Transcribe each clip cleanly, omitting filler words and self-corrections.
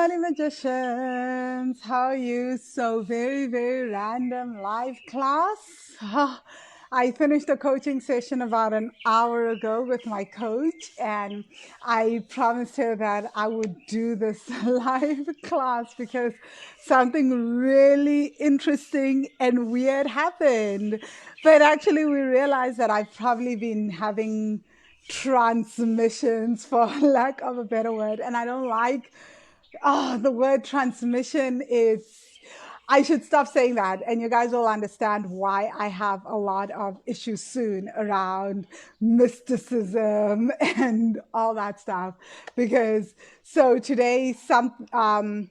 Money Magicians, how are you? So very, very random live class. I finished a coaching session about an hour ago with my coach, and I promised her that I would do this live class because something really interesting and weird happened. But actually, we realized that I've probably been having transmissions, for lack of a better word, and I don't like the word transmission. Is I should stop saying that, and you guys will understand why I have a lot of issues soon around mysticism and all that stuff. Because so today, I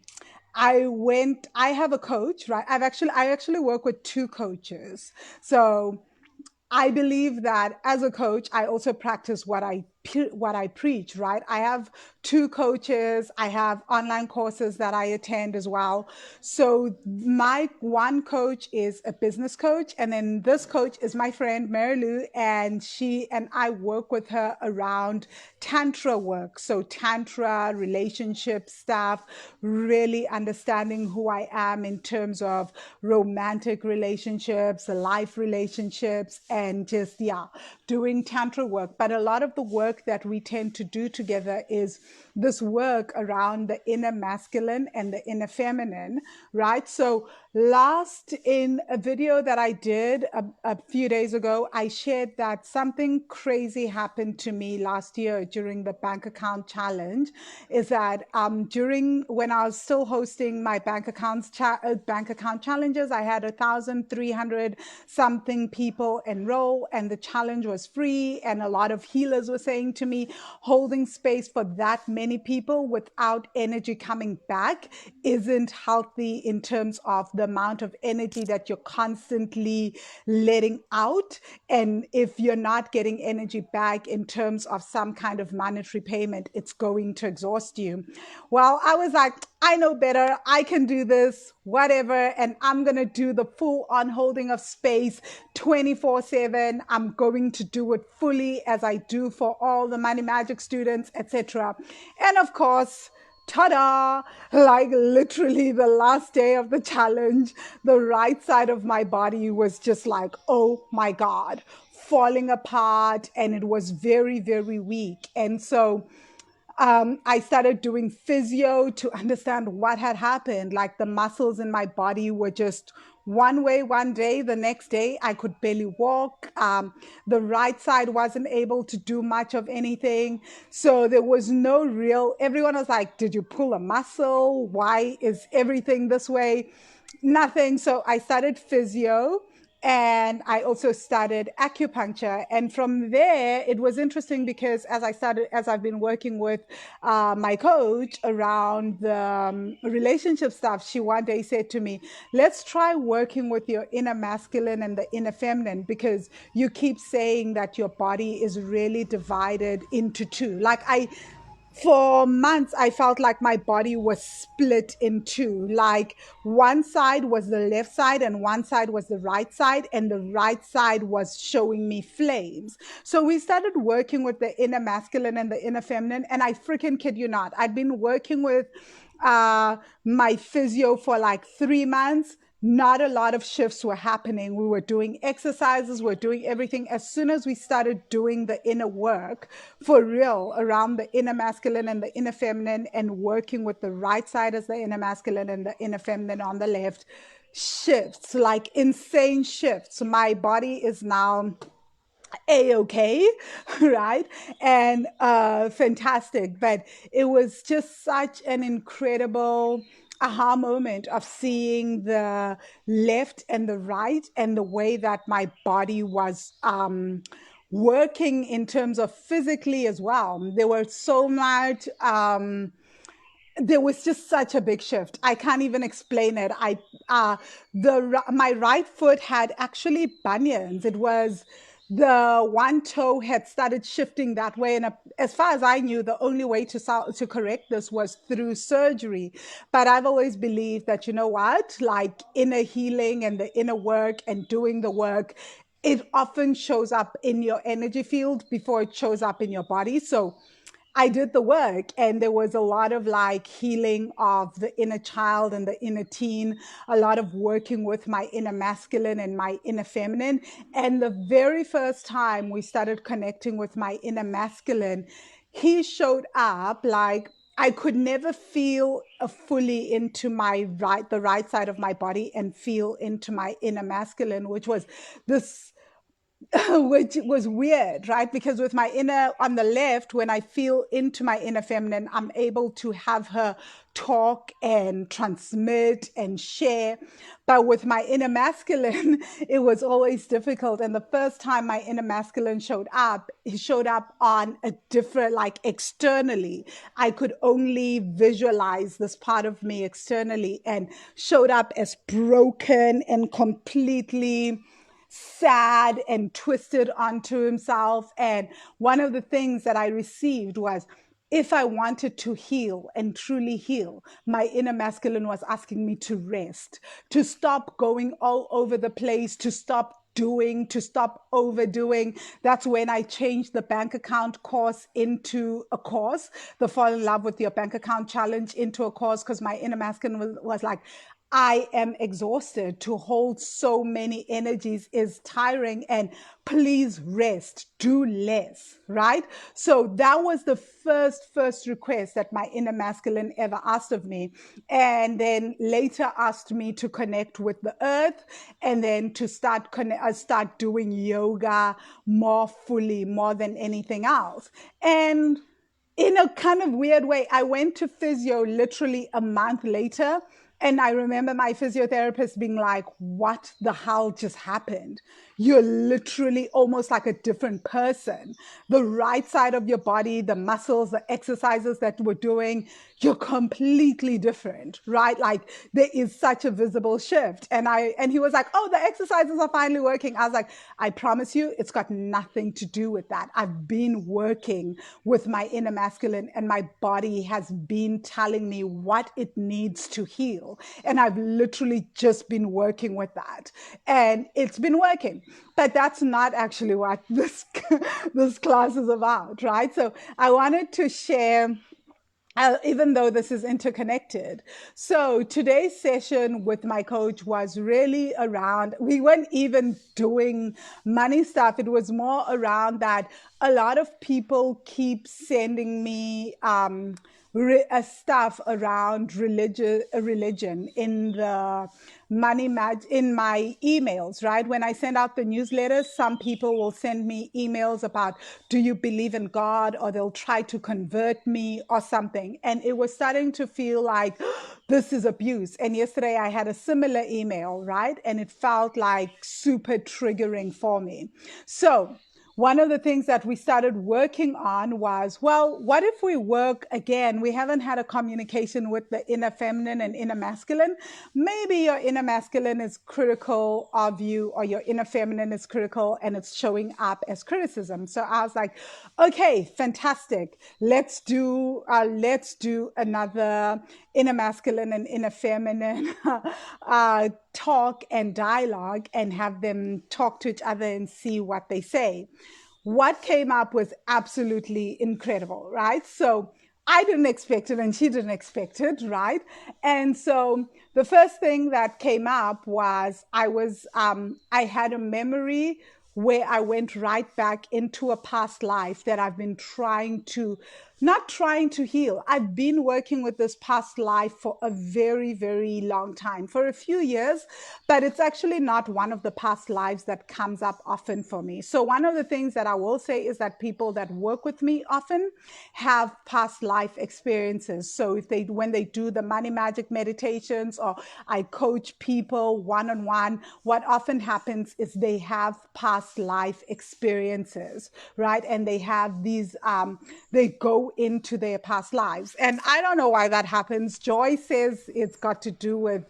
have a coach, right? I actually work with two coaches. So I believe that as a coach, I also practice what I preach, right? I have two coaches. I have online courses that I attend as well. So my one coach is a business coach, and then this coach is my friend Mary Lou, and she and I work with her around tantra work. So tantra, relationship stuff, really understanding who I am in terms of romantic relationships, life relationships, and just, yeah, doing tantra work. But a lot of the work that we tend to do together is this work around the inner masculine and the inner feminine, right? So last in a video that I did a few days ago, I shared that something crazy happened to me last year during the bank account challenge. Is that during when I was still hosting my bank account challenges, I had 1,300 something people enroll, and the challenge was free. And a lot of healers were saying to me, holding space for that many people without energy coming back isn't healthy in terms of the amount of energy that you're constantly letting out. And if you're not getting energy back in terms of some kind of monetary payment, it's going to exhaust you. Well, I was like, I know better. I can do this, whatever. And I'm going to do the full on holding of space 24/7. I'm going to do it fully as I do for all the Money Magic students, etc. And of course, ta-da, like literally the last day of the challenge, the right side of my body was just like, oh my God, falling apart, and it was very, very weak. And so I started doing physio to understand what had happened. Like the muscles in my body were just one way one day, the next day I could barely walk. The right side wasn't able to do much of anything. So there was no real, everyone was like, did you pull a muscle? Why is everything this way? Nothing. So I started physio, and I also studied acupuncture. And from there, it was interesting because as I've been working with my coach around the relationship stuff, she one day said to me, let's try working with your inner masculine and the inner feminine, because you keep saying that your body is really divided into two. For months, I felt like my body was split in two. Like one side was the left side and one side was the right side, and the right side was showing me flames. So we started working with the inner masculine and the inner feminine. And I freaking kid you not, I'd been working with my physio for like 3 months. Not a lot of shifts were happening. We were doing exercises, we're doing everything. As soon as we started doing the inner work for real around the inner masculine and the inner feminine, and working with the right side as the inner masculine and the inner feminine on the left, shifts, like insane shifts. My body is now a-okay, right? And fantastic. But it was just such an incredible aha moment of seeing the left and the right, and the way that my body was working in terms of physically as well. There was just such a big shift. I can't even explain it. My right foot had actually bunions. It was the one toe had started shifting that way, and as far as I knew, the only way to correct this was through surgery. But I've always believed that, you know what, like inner healing and the inner work and doing the work, it often shows up in your energy field before it shows up in your body. So I did the work, and there was a lot of like healing of the inner child and the inner teen, a lot of working with my inner masculine and my inner feminine. And the very first time we started connecting with my inner masculine, he showed up like I could never feel fully into the right side of my body and feel into my inner masculine, which was this which was weird, right? Because with my inner on the left, when I feel into my inner feminine, I'm able to have her talk and transmit and share. But with my inner masculine, it was always difficult. And the first time my inner masculine showed up, he showed up on a different, like externally. I could only visualize this part of me externally and showed up as broken and completely sad and twisted onto himself. And one of the things that I received was if I wanted to heal and truly heal, my inner masculine was asking me to rest, to stop going all over the place, to stop doing, to stop overdoing. That's when I changed the bank account course into a course, the Fall in Love with Your Bank Account challenge into a course, because my inner masculine was like, I am exhausted. To hold so many energies is tiring, and please rest, do less, right? So that was the first request that my inner masculine ever asked of me. And then later asked me to connect with the earth, and then to start doing yoga more fully, more than anything else. And in a kind of weird way, I went to physio literally a month later. And I remember my physiotherapist being like, what the hell just happened? You're literally almost like a different person. The right side of your body, the muscles, the exercises that we're doing, you're completely different, right? Like there is such a visible shift. And he was like, oh, the exercises are finally working. I was like, I promise you, it's got nothing to do with that. I've been working with my inner masculine, and my body has been telling me what it needs to heal. And I've literally just been working with that. And it's been working. But that's not actually what this class is about, right? So I wanted to share, even though this is interconnected. So today's session with my coach was really around, we weren't even doing money stuff. It was more around that a lot of people keep sending me stuff around religion in the in my emails, right? When I send out the newsletters, some people will send me emails about, do you believe in God? Or they'll try to convert me or something. And it was starting to feel like this is abuse. And yesterday I had a similar email, right? And it felt like super triggering for me. So one of the things that we started working on was, well, what if we work again? We haven't had a communication with the inner feminine and inner masculine. Maybe your inner masculine is critical of you, or your inner feminine is critical and it's showing up as criticism. So I was like, okay, fantastic. Let's do another inner masculine and inner feminine talk and dialogue, and have them talk to each other and see what they say. What came up was absolutely incredible, right? So I didn't expect it, and she didn't expect it, right? And so the first thing that came up was I had a memory where I went right back into a past life that I've been not trying to heal. I've been working with this past life for a very, very long time, for a few years, but it's actually not one of the past lives that comes up often for me. So one of the things that I will say is that people that work with me often have past life experiences. So when they do the money magic meditations, or I coach people one-on-one, what often happens is they have past life experiences, right? And they have these, they go into their past lives. And I don't know why that happens. Joy says it's got to do with,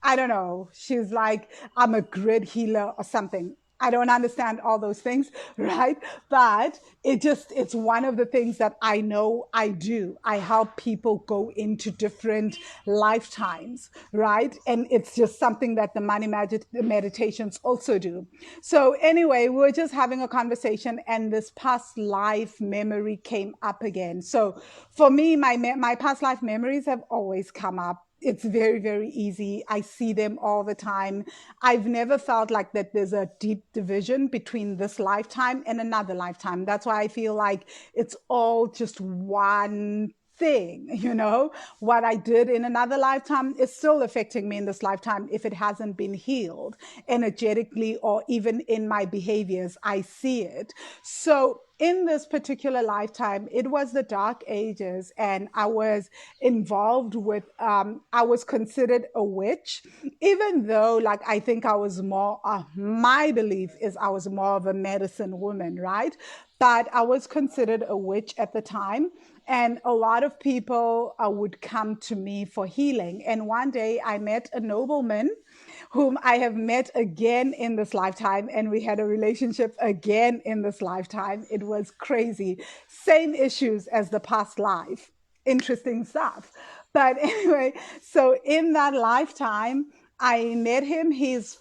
I don't know. She's like, I'm a grid healer or something. I don't understand all those things, right? But it's one of the things that I know I do. I help people go into different lifetimes, right? And it's just something that the money magic meditations also do. So anyway, we were just having a conversation and this past life memory came up again. So for me, my past life memories have always come up. It's very, very easy. I see them all the time. I've never felt like that there's a deep division between this lifetime and another lifetime. That's why I feel like it's all just one thing, what I did in another lifetime is still affecting me in this lifetime if it hasn't been healed energetically or even in my behaviors. I see it. So in this particular lifetime, it was the dark ages, and I was involved with, I was considered a witch, even though, like, I think I was more, my belief is I was more of a medicine woman, right? But I was considered a witch at the time. And a lot of people would come to me for healing. And one day I met a nobleman whom I have met again in this lifetime, and we had a relationship again in this lifetime. It was crazy. Same issues as the past life. Interesting stuff. But anyway, so in that lifetime, I met him. His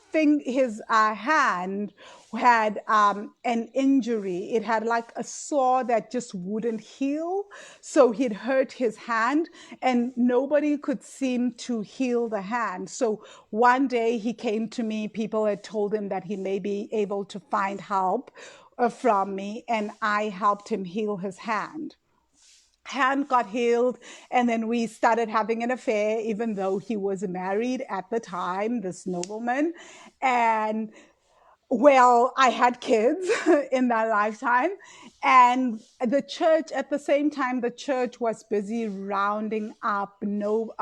hand had an injury. It had like a sore that just wouldn't heal. So he'd hurt his hand, and nobody could seem to heal the hand. So one day he came to me. People had told him that he may be able to find help from me, and I helped him heal his hand got healed, and then we started having an affair, even though he was married at the time, this nobleman. And well, I had kids in that lifetime. And the church, at the same time, the church was busy rounding up, no,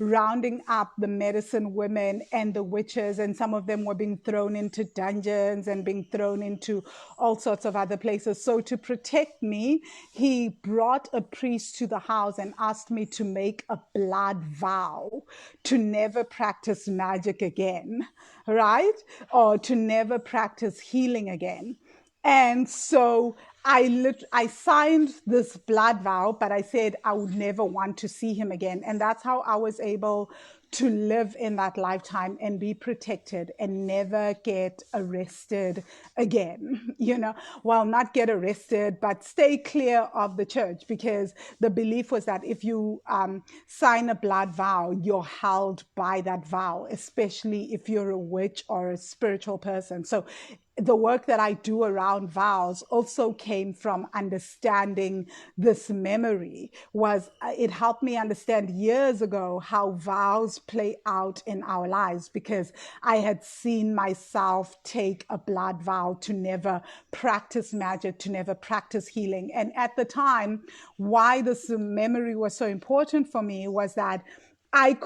rounding up the medicine women and the witches, and some of them were being thrown into dungeons and being thrown into all sorts of other places. So to protect me, he brought a priest to the house and asked me to make a blood vow to never practice magic again, right? Or to never practice healing again. And so I signed this blood vow, but I said I would never want to see him again. And that's how I was able to live in that lifetime and be protected and never get arrested again. Well, not get arrested, but stay clear of the church, because the belief was that if you sign a blood vow, you're held by that vow, especially if you're a witch or a spiritual person. So the work that I do around vows also came from understanding this memory. Was It helped me understand years ago how vows play out in our lives, because I had seen myself take a blood vow to never practice magic, to never practice healing. And at the time, why this memory was so important for me was that I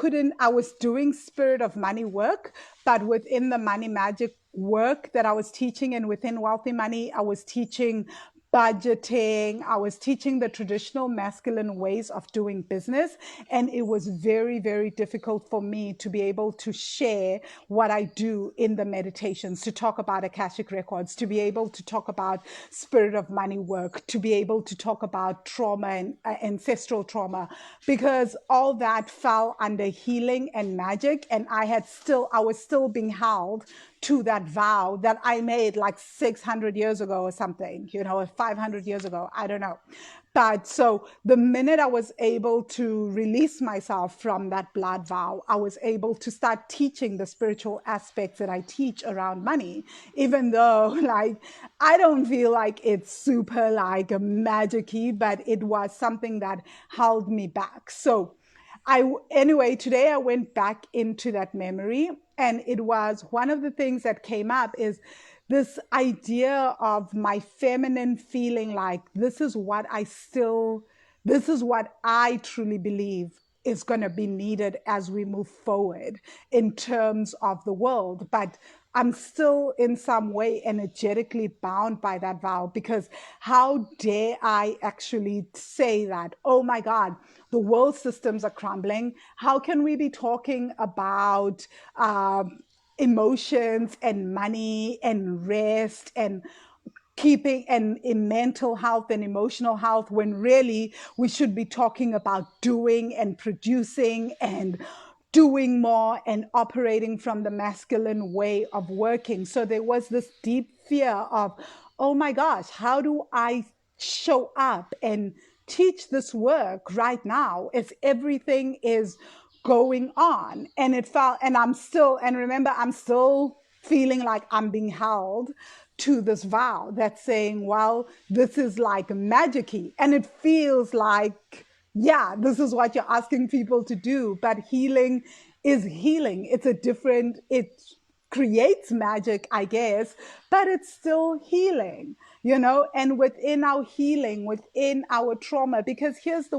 was doing spirit of money work, but within the money magic work that I was teaching, and within wealthy money, I was teaching budgeting. I was teaching the traditional masculine ways of doing business. And it was very, very difficult for me to be able to share what I do in the meditations, to talk about Akashic records, to be able to talk about spirit of money work, to be able to talk about trauma and ancestral trauma, because all that fell under healing and magic. And I was still being held to that vow that I made like 600 years ago or something, or 500 years ago. I don't know. But so the minute I was able to release myself from that blood vow, I was able to start teaching the spiritual aspects that I teach around money, even though like I don't feel like it's super like a magic-y, but it was something that held me back. So anyway, today I went back into that memory, and it was one of the things that came up is this idea of my feminine feeling like this is what I truly believe is going to be needed as we move forward in terms of the world. But I'm still in some way energetically bound by that vow, because how dare I actually say that? Oh my God, the world systems are crumbling. How can we be talking about emotions and money and rest and keeping and in mental health and emotional health, when really we should be talking about doing and producing and doing more and operating from the masculine way of working. So there was this deep fear of, oh my gosh, how do I show up and teach this work right now as everything is going on? And it felt, and I'm still, and remember, I'm still feeling like I'm being held to this vow that's saying, well, this is like magic-y. And it feels like, yeah, this is what you're asking people to do. But healing is healing. It's a different, it creates magic, I guess, but it's still healing, you know. And within our healing, within our trauma, because here's the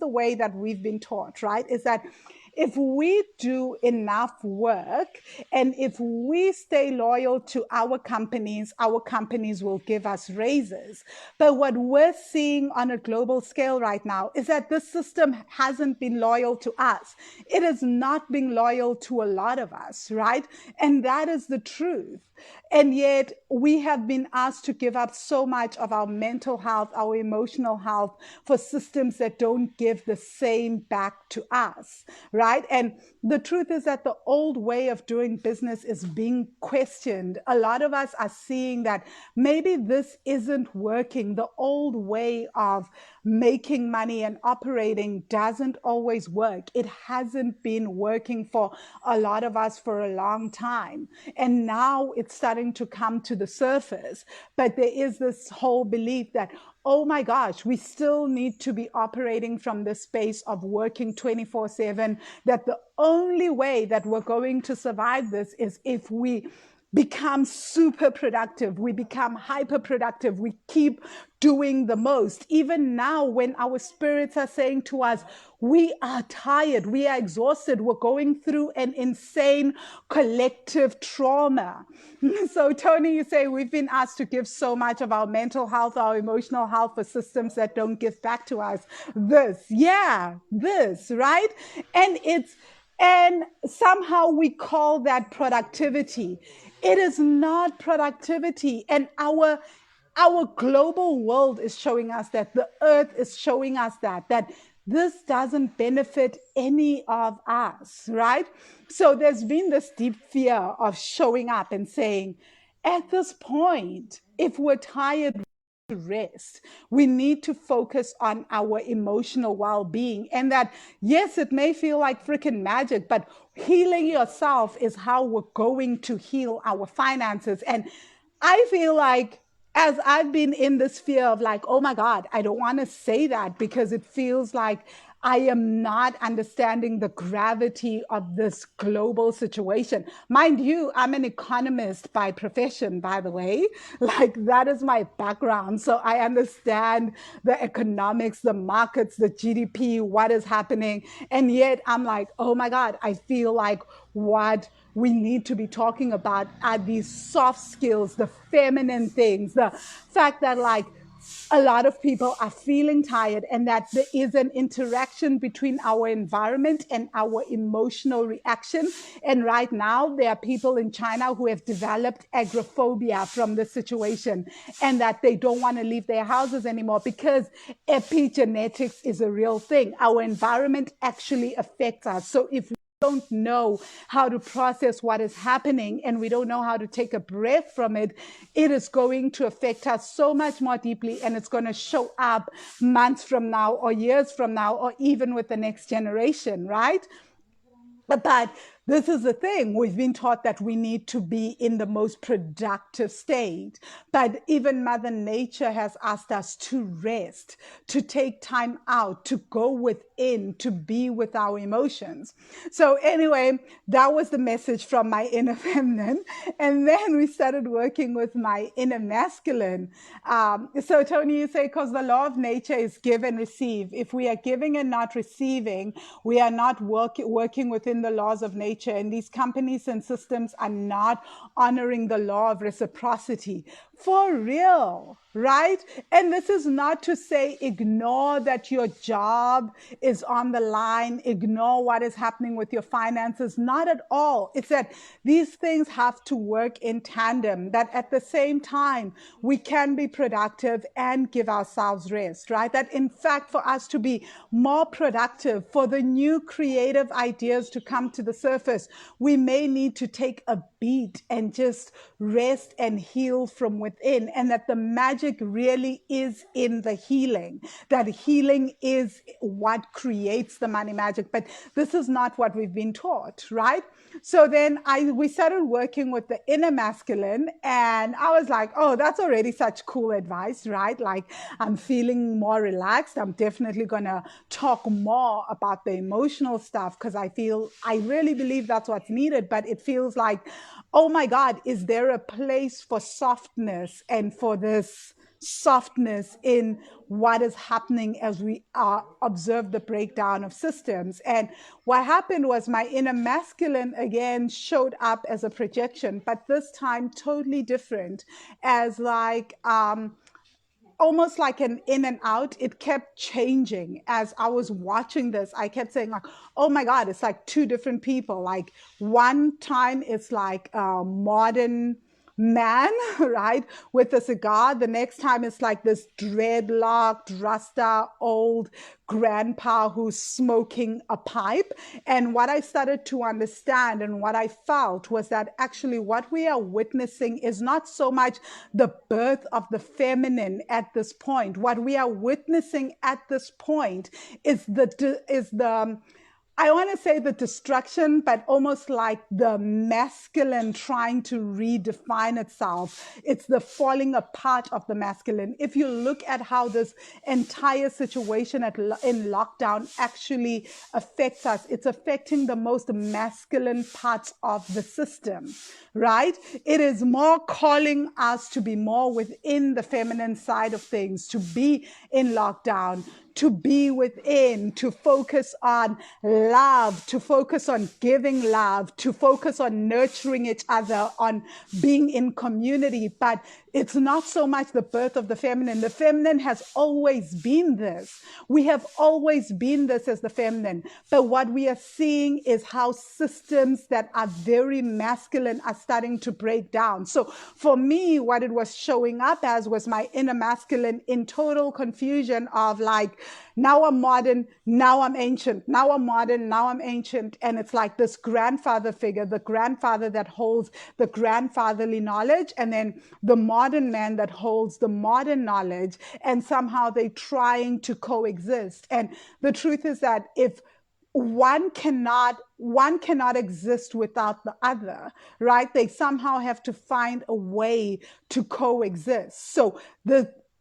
way that we've been taught, right? Is that if we do enough work and if we stay loyal to our companies will give us raises. But what we're seeing on a global scale right now is that this system hasn't been loyal to us. It is not being loyal to a lot of us, right? And that is the truth. And yet we have been asked to give up so much of our mental health, our emotional health for systems that don't give the same back to us, right? And the truth is that the old way of doing business is being questioned. A lot of us are seeing that maybe this isn't working. The old way of making money and operating doesn't always work. It hasn't been working for a lot of us for a long time. And now it's starting to come to the surface. But there is this whole belief that, oh my gosh, we still need to be operating from the space of working 24/7, that the only way that we're going to survive this is if we become super productive, we become hyper productive, we keep doing the most. Even now, when our spirits are saying to us, we are tired, we are exhausted, we're going through an insane collective trauma. So, Tony, you say we've been asked to give so much of our mental health, our emotional health for systems that don't give back to us. This, right? And and somehow we call that productivity. It is not productivity. And our global world is showing us that, the earth is showing us that this doesn't benefit any of us, right? So there's been this deep fear of showing up and saying, at this point, if we're tired, to rest. We need to focus on our emotional well being. And that, yes, it may feel like freaking magic, but healing yourself is how we're going to heal our finances. And I feel like, as I've been in this fear of like, oh my God, I don't want to say that because it feels like I am not understanding the gravity of this global situation. Mind you, I'm an economist by profession, by the way. Like, that is my background. So I understand the economics, the markets, the GDP, what is happening. And yet I'm like, oh my God, I feel like what we need to be talking about are these soft skills, the feminine things, the fact that, like, a lot of people are feeling tired, and that there is an interaction between our environment and our emotional reaction. And right now, there are people in China who have developed agoraphobia from this situation, and that they don't want to leave their houses anymore because epigenetics is a real thing. Our environment actually affects us. So if don't know how to process what is happening and we don't know how to take a breath from it, it is going to affect us so much more deeply, and it's going to show up months from now or years from now or even with the next generation, right? But this is the thing. We've been taught that we need to be in the most productive state. But even Mother Nature has asked us to rest, to take time out, to go within, to be with our emotions. So, anyway, that was the message from my inner feminine. And then we started working with my inner masculine. So, Tony, you say, because the law of nature is give and receive. If we are giving and not receiving, we are not working within the laws of nature. And these companies and systems are not honoring the law of reciprocity. For real. right? And this is not to say ignore that your job is on the line, ignore what is happening with your finances. Not at all. It's that these things have to work in tandem, that at the same time, we can be productive and give ourselves rest, right? That in fact, for us to be more productive, for the new creative ideas to come to the surface, we may need to take a beat and just rest and heal from within. And that the magic really is in the healing, that healing is what creates the money magic. But this is not what we've been taught, right? So then we started working with the inner masculine, and I was like, oh, that's already such cool advice, right? Like, I'm feeling more relaxed. I'm definitely gonna talk more about the emotional stuff because I really believe that's what's needed. But it feels like, oh my God, is there a place for softness and for this softness in what is happening as we observe the breakdown of systems? And what happened was my inner masculine again showed up as a projection, but this time totally different, as like almost like an in and out. It kept changing as I was watching this. I kept saying like, oh my God, it's like two different people. Like one time it's like a modern man, right, with a cigar. The next time it's like this dreadlocked, rasta, old grandpa who's smoking a pipe. And what I started to understand and what I felt was that actually what we are witnessing is not so much the birth of the feminine at this point. What we are witnessing at this point is the I want to say the destruction, but almost like the masculine trying to redefine itself. It's the falling apart of the masculine. If you look at how this entire situation in lockdown actually affects us, it's affecting the most masculine parts of the system, right? It is more calling us to be more within the feminine side of things, to be in lockdown, to be within, to focus on love, to focus on giving love, to focus on nurturing each other, on being in community. But it's not so much the birth of the feminine. The feminine has always been this. We have always been this as the feminine. But what we are seeing is how systems that are very masculine are starting to break down. So for me, what it was showing up as was my inner masculine in total confusion of like, now I'm modern, now I'm ancient, now I'm modern, now I'm ancient. And it's like this grandfather figure, the grandfather that holds the grandfatherly knowledge, and then the modern man that holds the modern knowledge. And somehow they're trying to coexist. And the truth is that if one cannot exist without the other, right? They somehow have to find a way to coexist. So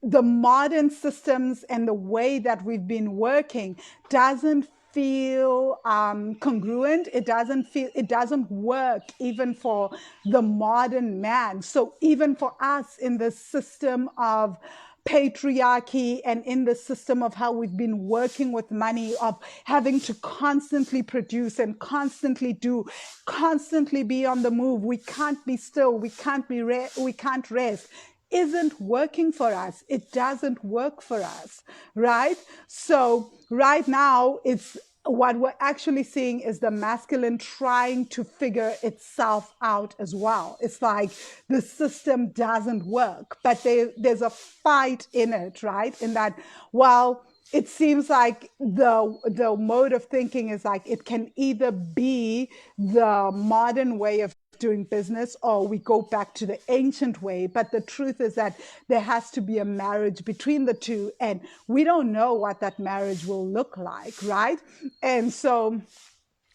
the modern systems and the way that we've been working doesn't feel congruent. It doesn't work even for the modern man. So even for us in the system of patriarchy and in the system of how we've been working with money, of having to constantly produce and constantly do, constantly be on the move. We can't be still. We can't rest, isn't working for us. It doesn't work for us, right? So right now, it's what we're actually seeing is the masculine trying to figure itself out as well. It's like the system doesn't work, but there's a fight in it, right? In that, well, it seems like the mode of thinking is like it can either be the modern way of doing business or we go back to the ancient way. But the truth is that there has to be a marriage between the two, and we don't know what that marriage will look like, right? And so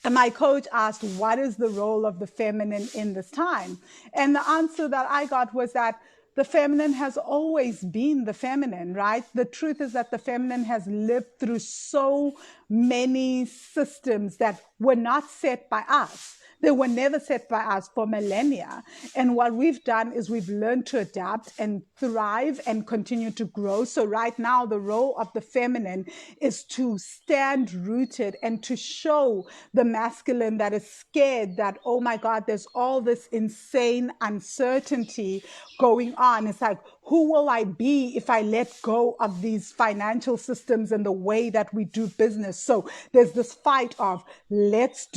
my coach asked, what is the role of the feminine in this time? And the answer that I got was that the feminine has always been the feminine, right? The truth is that the feminine has lived through so many systems that were not set by us. They were never set by us for millennia. And what we've done is we've learned to adapt and thrive and continue to grow. So right now, the role of the feminine is to stand rooted and to show the masculine that is scared that, oh my God, there's all this insane uncertainty going on. It's like, who will I be if I let go of these financial systems and the way that we do business? So there's this fight of let's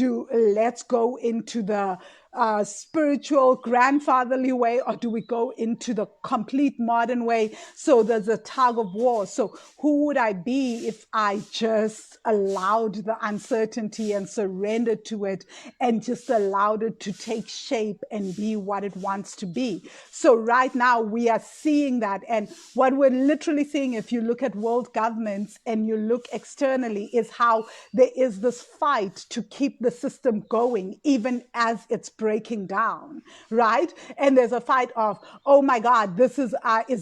go into the spiritual grandfatherly way, or do we go into the complete modern way? So there's a tug of war. So who would I be if I just allowed the uncertainty and surrendered to it and just allowed it to take shape and be what it wants to be? So right now we are seeing that. And what we're literally seeing, if you look at world governments and you look externally, is how there is this fight to keep the system going, even as it's breaking down, right? And there's a fight of, oh my God, this is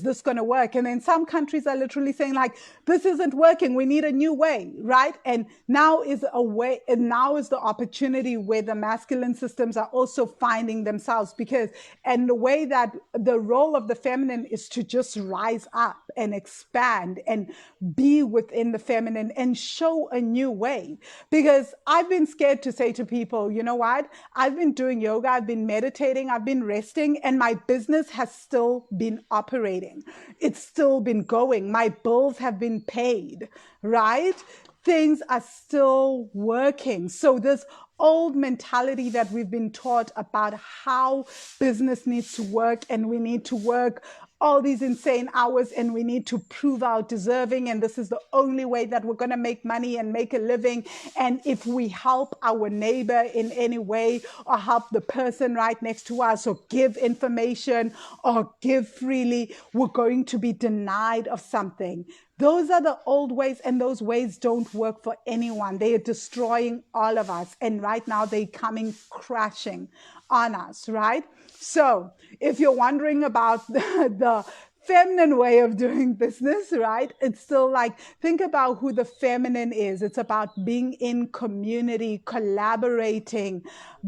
this going to work? And then some countries are literally saying like, this isn't working. We need a new way, right? And now is a way, and now is the opportunity where the masculine systems are also finding themselves, because, and the way that the role of the feminine is to just rise up and expand and be within the feminine and show a new way. Because I've been scared to say to people, you know what? I've been doing yoga, I've been meditating, I've been resting, and my business has still been operating. It's still been going. My bills have been paid, right? Things are still working. So this old mentality that we've been taught about how business needs to work, and we need to work all these insane hours and we need to prove our deserving, and this is the only way that we're going to make money and make a living. And if we help our neighbor in any way, or help the person right next to us, or give information or give freely, we're going to be denied of something. Those are the old ways, and those ways don't work for anyone. They are destroying all of us, and right now they're coming crashing on us, right? So if you're wondering about the feminine way of doing business, right? It's still like, think about who the feminine is. It's about being in community, collaborating,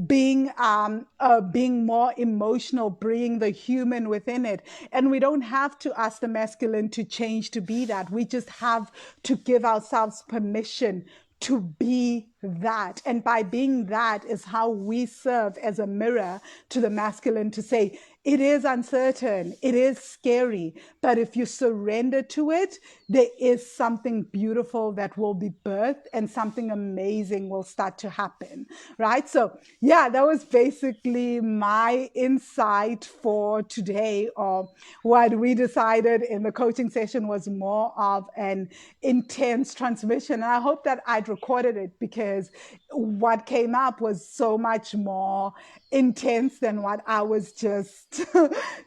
being more emotional, bringing the human within it. And we don't have to ask the masculine to change to be that. We just have to give ourselves permission to be that. And by being that is how we serve as a mirror to the masculine, to say, it is uncertain, it is scary, but if you surrender to it, there is something beautiful that will be birthed and something amazing will start to happen, right? So yeah, that was basically my insight for today, or what we decided in the coaching session was more of an intense transmission. And I hope that I'd recorded it, because what came up was so much more intense than what I was just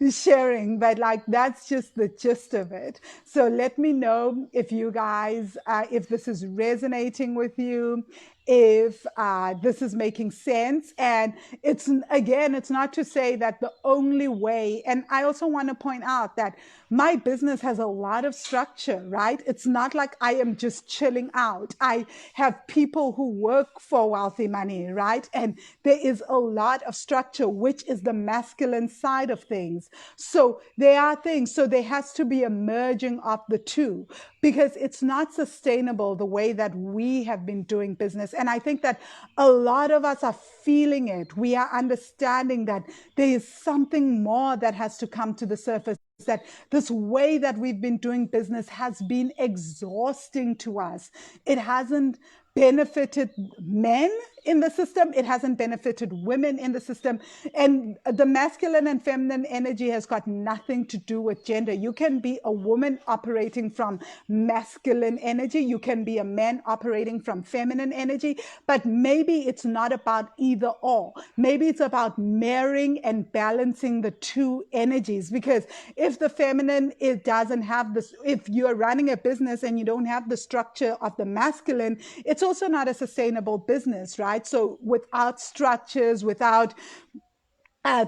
sharing. But like, that's just the gist of it. So let me know if you guys, if this is resonating with you, if this is making sense. And it's, again, it's not to say that the only way, and I also want to point out that my business has a lot of structure, right? It's not like I am just chilling out. I have people who work for Wealthy Money, right? And there is a lot of structure, which is the masculine side of things. So there are things, so there has to be a merging of the two, because it's not sustainable the way that we have been doing business. And I think that a lot of us are feeling it. We are understanding that there is something more that has to come to the surface, that this way that we've been doing business has been exhausting to us. It hasn't benefited men in the system. It hasn't benefited women in the system. And the masculine and feminine energy has got nothing to do with gender. You can be a woman operating from masculine energy. You can be a man operating from feminine energy. But maybe it's not about either or. Maybe it's about marrying and balancing the two energies. Because if the feminine, it doesn't have this, if you're running a business and you don't have the structure of the masculine, it's also not a sustainable business, right? So without structures, without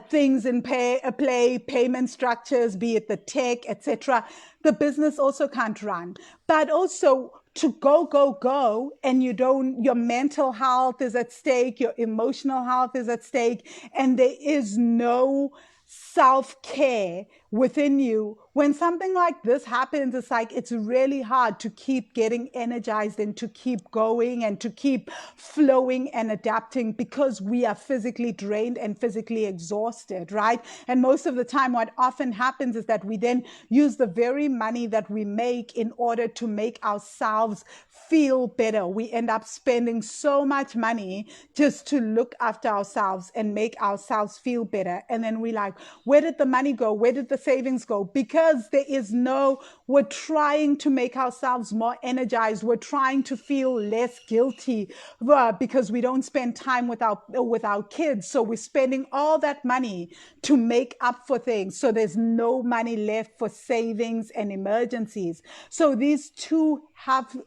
things in play, payment structures, be it the tech, etc., the business also can't run. But also to go, and you don't, your mental health is at stake, your emotional health is at stake, and there is no self-care within you. When something like this happens, it's like it's really hard to keep getting energized and to keep going and to keep flowing and adapting because we are physically drained and physically exhausted, right? And most of the time, what often happens is that we then use the very money that we make in order to make ourselves feel better. We end up spending so much money just to look after ourselves and make ourselves feel better. And then we like, where did the money go? Where did the savings go? Because there is no, we're trying to make ourselves more energized. We're trying to feel less guilty because we don't spend time with our kids. So we're spending all that money to make up for things. So there's no money left for savings and emergencies. So these two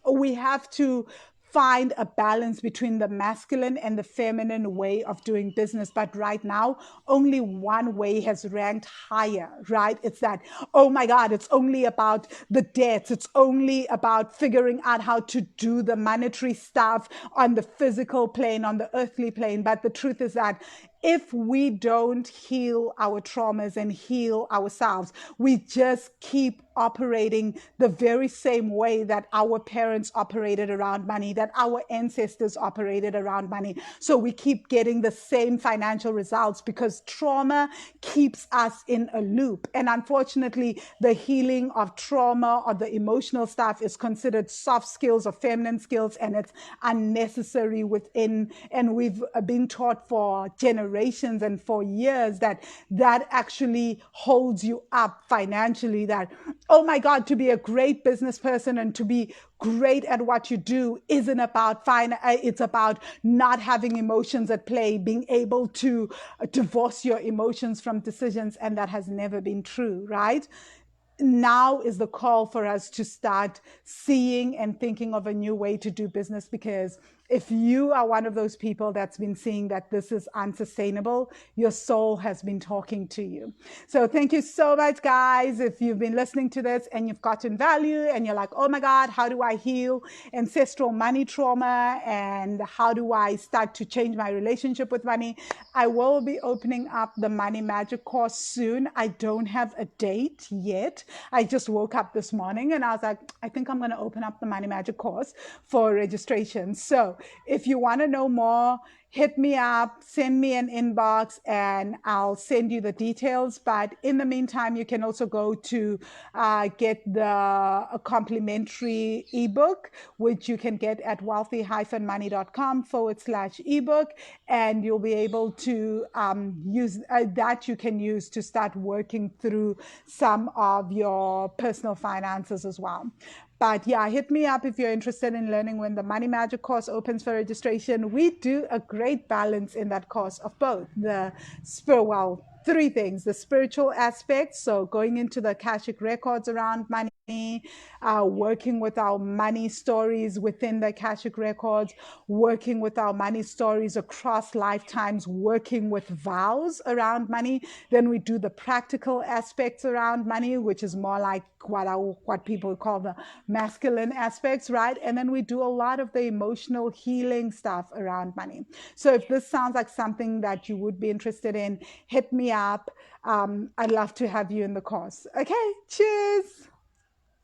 we have to find a balance between the masculine and the feminine way of doing business. But right now, only one way has ranked higher, right? It's that, oh my God, it's only about the debts. It's only about figuring out how to do the monetary stuff on the physical plane, on the earthly plane. But the truth is that if we don't heal our traumas and heal ourselves, we just keep operating the very same way that our parents operated around money, that our ancestors operated around money. So we keep getting the same financial results because trauma keeps us in a loop. And unfortunately, the healing of trauma or the emotional stuff is considered soft skills or feminine skills, and it's unnecessary within. And we've been taught for generations and for years that that actually holds you up financially, that oh my God, to be a great business person and to be great at what you do isn't about it's about not having emotions at play, being able to divorce your emotions from decisions. And that has never been true, right? Now is the call for us to start seeing and thinking of a new way to do business, because if you are one of those people that's been seeing that this is unsustainable, your soul has been talking to you. So thank you so much, guys. If you've been listening to this and you've gotten value and you're like, oh my God, how do I heal ancestral money trauma? And how do I start to change my relationship with money? I will be opening up the Money Magic course soon. I don't have a date yet. I just woke up this morning and I was like, I think I'm going to open up the Money Magic course for registration. So if you want to know more, hit me up, send me an inbox, and I'll send you the details. But in the meantime, you can also go to get a complimentary ebook, which you can get at wealthy-money.com/ebook. And you'll be able to use that you can use to start working through some of your personal finances as well. But yeah, hit me up if you're interested in learning when the Money Magic course opens for registration. We do a great balance in that course of both the spiritual, three things: the spiritual aspect, so going into the Akashic records around money, working with our money stories within the Akashic records, working with our money stories across lifetimes, working with vows around money. Then we do the practical aspects around money, which is more like what people call the masculine aspects, right? And then we do a lot of the emotional healing stuff around money. So if this sounds like something that you would be interested in, hit me up. I'd love to have you in the course. Okay, cheers.